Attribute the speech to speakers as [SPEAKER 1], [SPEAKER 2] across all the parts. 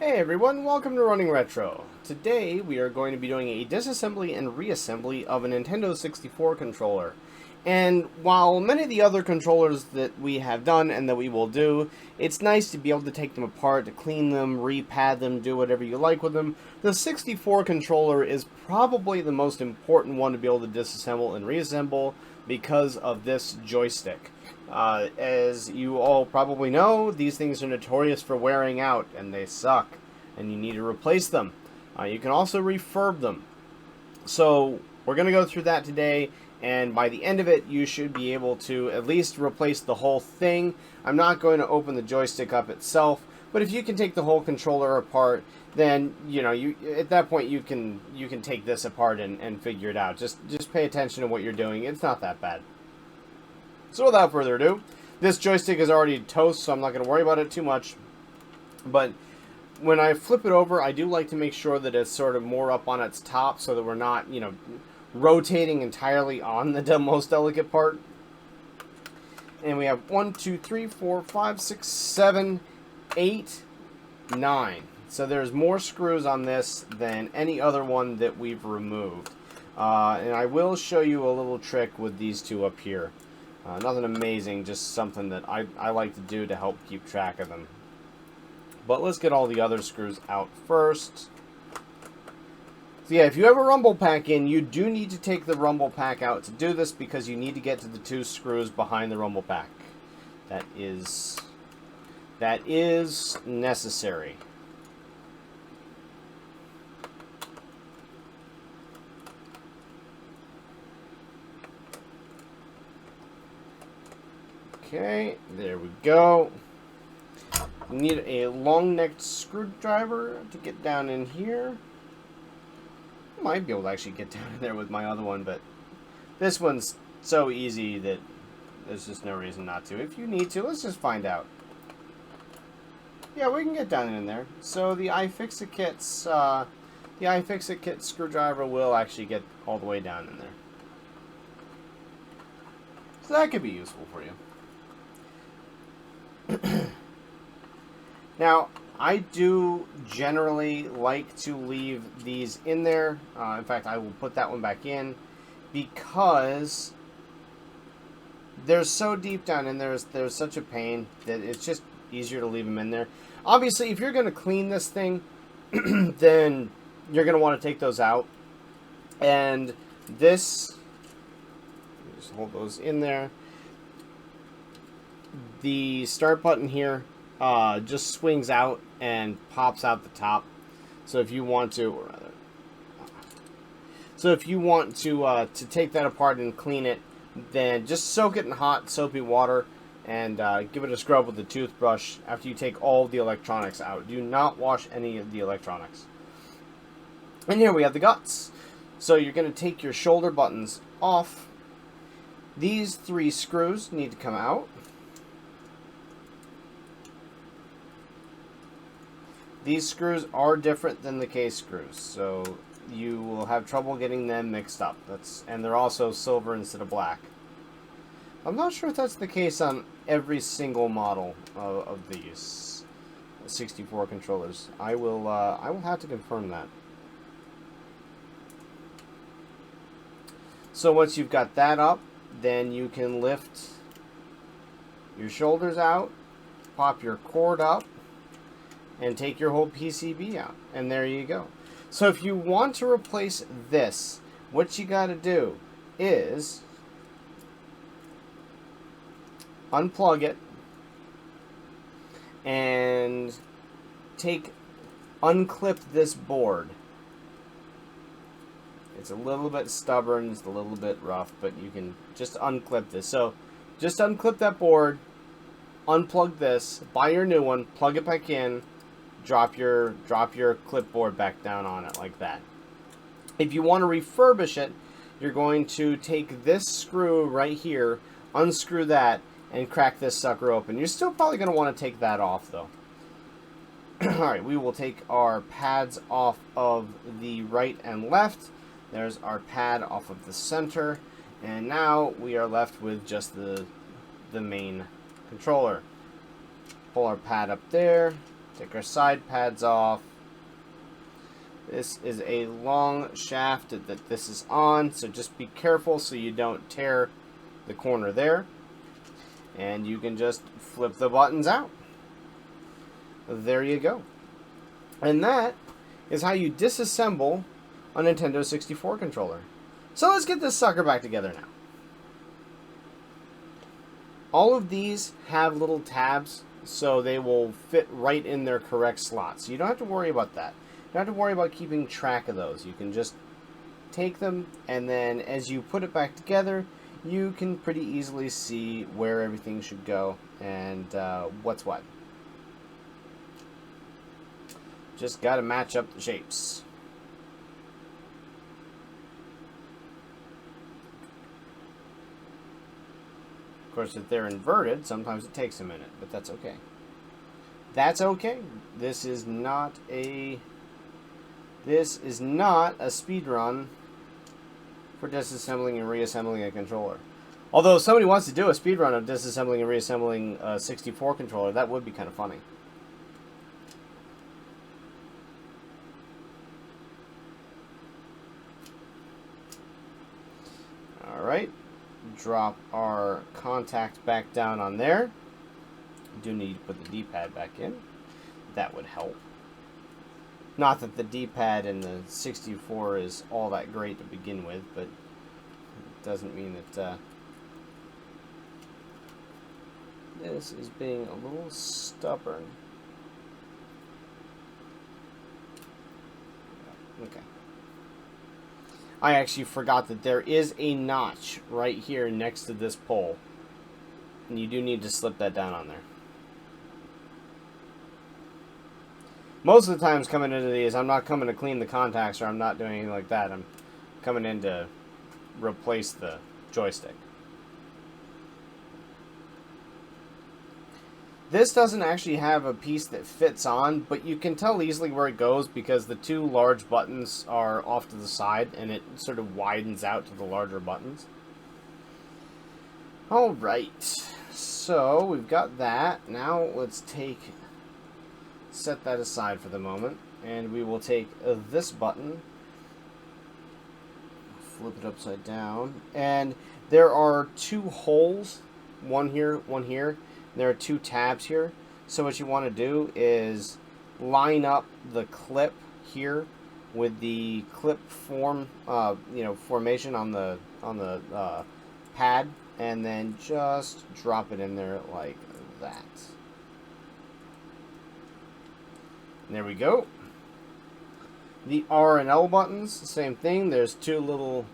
[SPEAKER 1] Hey everyone, welcome to Running Retro. Today we are going to be doing a disassembly and reassembly of a Nintendo 64 controller. And while many of the other controllers that we have done and that we will do, it's nice to be able to take them apart, to clean them, repad them, do whatever you like with them. The 64 controller is probably the most important one to be able to disassemble and reassemble because of this joystick. As you all probably know, these things are notorious for wearing out, and they suck, and you need to replace them. You can also refurb them. So we're going to go through that today, and by the end of it, you should be able to at least replace the whole thing. I'm not going to open the joystick up itself, but if you can take the whole controller apart, then you at that point you can take this apart and figure it out. Just pay attention to what you're doing. It's not that bad. So without further ado, this joystick is already toast, so I'm not going to worry about it too much. But when I flip it over, I do like to make sure that it's sort of more up on its top so that we're not, rotating entirely on the most delicate part. And we have 1, 2, 3, 4, 5, 6, 7, 8, 9. So there's more screws on this than any other one that we've removed. And I will show you a little trick with these two up here. Nothing amazing, just something that I like to do to help keep track of them. But let's get all the other screws out first. So yeah, if you have a rumble pack in, you do need to take the rumble pack out to do this because you need to get to the two screws behind the rumble pack. That is necessary. Okay, there we go. We need a long-necked screwdriver to get down in here. I might be able to actually get down in there with my other one, but this one's so easy that there's just no reason not to. If you need to, let's just find out. Yeah, we can get down in there. So the iFixit-Kit screwdriver will actually get all the way down in there. So that could be useful for you. Now, I do generally like to leave these in there. In fact, I will put that one back in because they're so deep down in there. There's such a pain that it's just easier to leave them in there. Obviously, if you're going to clean this thing, then you're going to want to take those out. And this, just hold those in there. The start button here just swings out and pops out the top. So if you want to, to take that apart and clean it, then just soak it in hot soapy water and give it a scrub with the toothbrush after you take all the electronics out. Do not wash any of the electronics. And here we have the guts. So you're going to take your shoulder buttons off. These three screws need to come out. These screws are different than the case screws, so you will have trouble getting them mixed up. And they're also silver instead of black. I'm not sure if that's the case on every single model of these 64 controllers. I will have to confirm that. So once you've got that up, then you can lift your shoulders out, pop your cord up, and take your whole PCB out. And there you go. So if you want to replace this, what you got to do is unplug it and unclip this board. It's a little bit stubborn, it's a little bit rough, but you can just unclip this. So just unclip that board, unplug this, buy your new one, plug it back in, drop your clipboard back down on it like that. If you want to refurbish it, you're going to take this screw right here, unscrew that, and crack this sucker open. You're still probably going to want to take that off though. Alright, we will take our pads off of the right and left. There's our pad off of the center. And now we are left with just the main controller. Pull our pad up there. Take our side pads off. This is a long shaft that this is on, so just be careful so you don't tear the corner there. And you can just flip the buttons out. There you go. And that is how you disassemble a Nintendo 64 controller. So let's get this sucker back together now. All of these have little tabs, so they will fit right in their correct slots. So you don't have to worry about that. You don't have to worry about keeping track of those. You can just take them, and then as you put it back together, you can pretty easily see where everything should go and what's what. Just got to match up the shapes. Of course, if they're inverted, sometimes it takes a minute, but that's okay. That's okay. This is not a speed run for disassembling and reassembling a controller. Although if somebody wants to do a speed run of disassembling and reassembling a 64 controller, that would be kind of funny. Alright, drop our contact back down on there. Do need to put the D-pad back in. That would help. Not that the D-pad in the 64 is all that great to begin with, but it doesn't mean that this is being a little stubborn. Okay. I actually forgot that there is a notch right here next to this pole. And you do need to slip that down on there. Most of the times coming into these, I'm not coming to clean the contacts or I'm not doing anything like that. I'm coming in to replace the joystick. This doesn't actually have a piece that fits on, but you can tell easily where it goes because the two large buttons are off to the side and it sort of widens out to the larger buttons. Alright, so we've got that. Now let's set that aside for the moment, and we will take this button, flip it upside down, and there are two holes, one here, one here. There are two tabs here. So what you want to do is line up the clip here with the clip formation on the pad, and then just drop it in there like that. And there we go. The R and L buttons, same thing. There's two little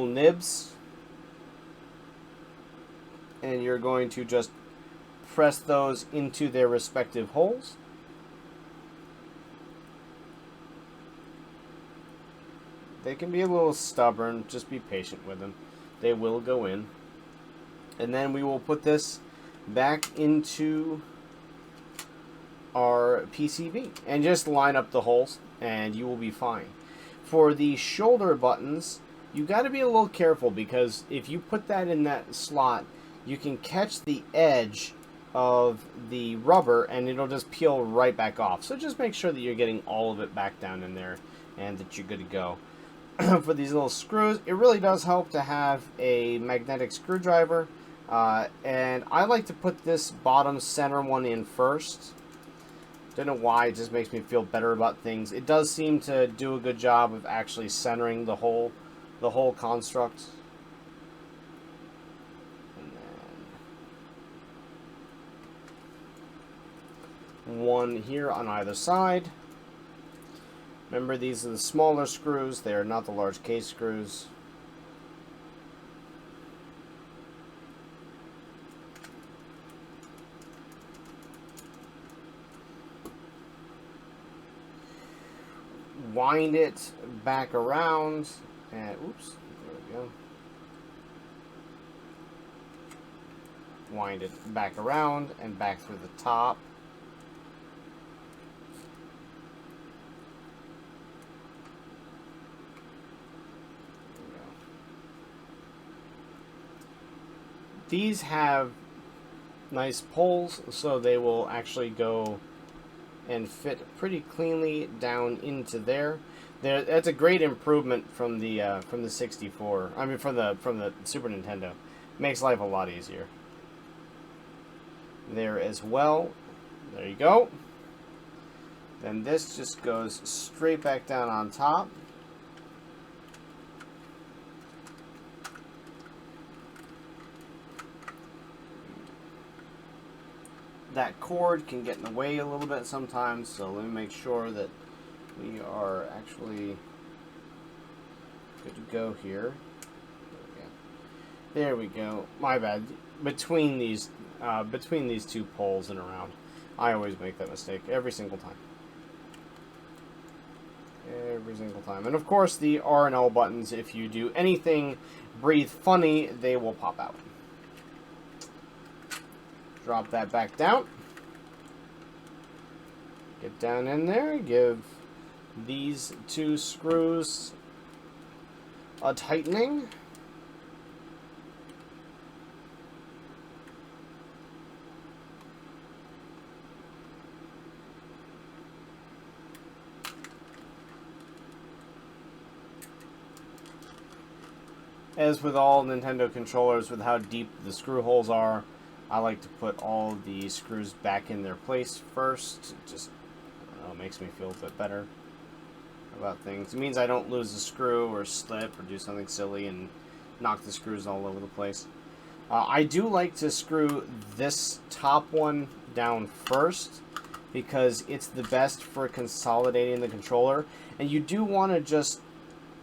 [SPEAKER 1] nibs, and you're going to just press those into their respective holes. They can be a little stubborn, just be patient with them. They will go in. And then we will put this back into our PCB and just line up the holes and you will be fine. For the shoulder buttons, you got to be a little careful because if you put that in that slot, you can catch the edge of the rubber and it'll just peel right back off. So just make sure that you're getting all of it back down in there and that you're good to go. For these little screws, it really does help to have a magnetic screwdriver, and I like to put this bottom center one in first. Don't know why, it just makes me feel better about things. It does seem to do a good job of actually centering the whole construct. One here on either side. Remember, these are the smaller screws. They are not the large case screws. Wind it back around and oops, there we go. Wind it back around and back through the top. These have nice poles, so they will actually go and fit pretty cleanly down into there. That's a great improvement from the 64. I mean, from the Super Nintendo. Makes life a lot easier. There as well. There you go. Then this just goes straight back down on top. That cord can get in the way a little bit sometimes, so let me make sure that we are actually good to go here. There we go. My bad. Between these two poles and around, I always make that mistake every single time. Every single time. And of course, the R and L buttons, if you do anything breathe funny, they will pop out. Drop that back down. Get down in there. Give these two screws a tightening. As with all Nintendo controllers, with how deep the screw holes are, I like to put all the screws back in their place first. It just, I don't know, makes me feel a bit better about things. It means I don't lose a screw or slip or do something silly and knock the screws all over the place. I do like to screw this top one down first because it's the best for consolidating the controller. And you do want to just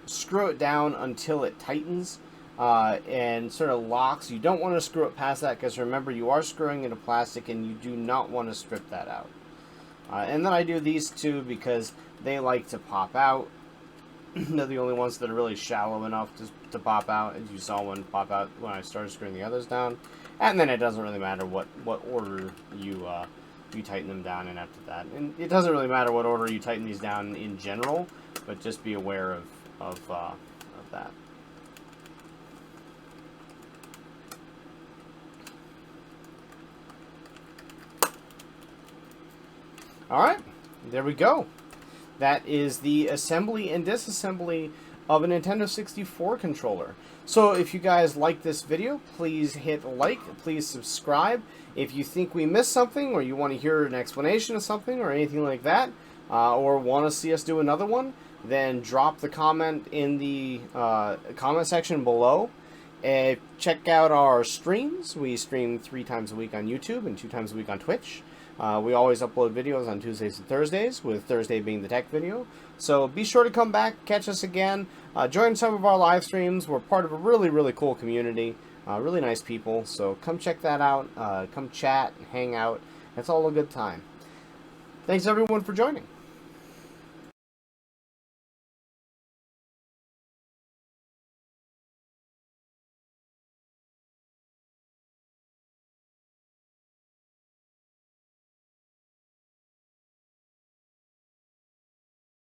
[SPEAKER 1] screw it down until it tightens and sort of locks. You don't want to screw it past that because remember, you are screwing into plastic and you do not want to strip that out. And then I do these two because they like to pop out. They're the only ones that are really shallow enough to pop out, as you saw one pop out when I started screwing the others down. And then it doesn't really matter what order you tighten them down in after that. And it doesn't really matter what order you tighten these down in general, but just be aware of that. Alright, there we go. That is the assembly and disassembly of a Nintendo 64 controller. So if you guys like this video, please hit like, please subscribe. If you think we missed something, or you want to hear an explanation of something, or anything like that, or want to see us do another one, then drop the comment in the comment section below. Check out our streams. We stream 3 times a week on YouTube and 2 times a week on Twitch. We always upload videos on Tuesdays and Thursdays, with Thursday being the tech video. So be sure to come back, catch us again, join some of our live streams. We're part of a really, really cool community, really nice people. So come check that out, come chat, hang out. It's all a good time. Thanks everyone for joining.